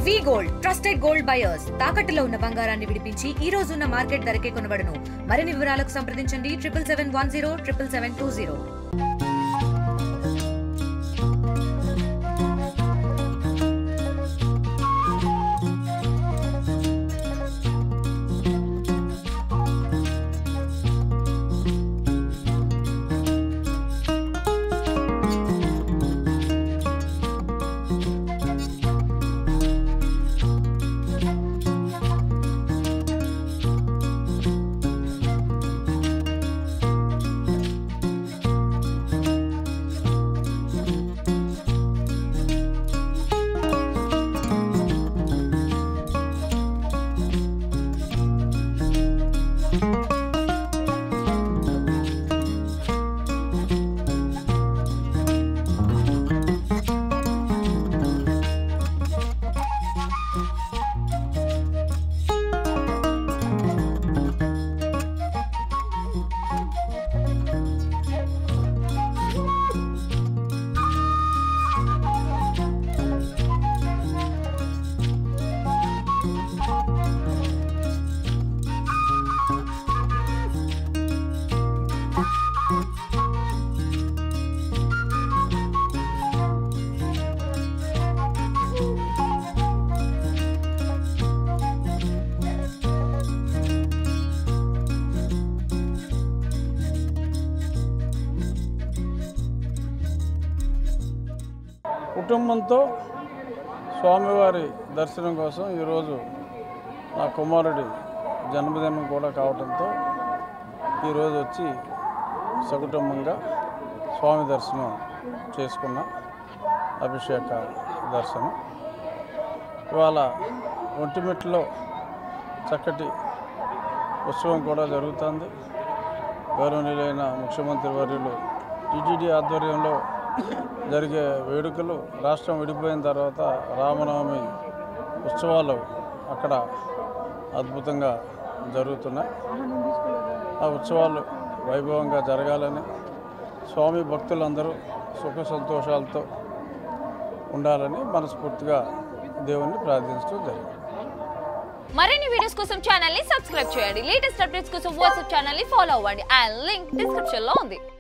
వి gold trusted gold buyers తాకట్టులో ఉన్న బంగారాన్ని విడిపించి ఈ రోజు ఉన్న మార్కెట్ ధరకే కొనబడును. మరిన్ని వివరాలకు సంప్రదించండి 7771077720. కుటుంబంతో స్వామివారి దర్శనం కోసం ఈరోజు నా కుమారుడి జన్మదినం కూడా కావడంతో ఈరోజు వచ్చి సకుటుంబంగా స్వామి దర్శనం చేసుకున్న అభిషేక దర్శనం. ఇవాళ ఒంటిమిట్టలో చక్కటి ఉత్సవం కూడా జరుగుతుంది. గౌరవనీయులైన ముఖ్యమంత్రి వర్యులు టీటీడీ ఆధ్వర్యంలో జరిగే వేడుకలు రాష్ట్రం విడిపోయిన తర్వాత రామనవమి ఉత్సవాలు అక్కడ అద్భుతంగా జరుగుతున్నాయి. ఆ ఉత్సవాలు వైభవంగా జరగాలని స్వామి భక్తులందరూ సుఖ సంతోషాలతో ఉండాలని మనస్ఫూర్తిగా దేవుణ్ణి ప్రార్థించడం జరిగింది. మరిన్ని వీడియోస్ కోసం ఛానల్ ని సబ్స్క్రైబ్ చేయండి. లేటెస్ట్ అప్డేట్స్ కోసం వాట్సాప్ ఛానల్ ని ఫాలో అవ్వండి. అండ్ లింక్ డిస్క్రిప్షన్ లో ఉంది.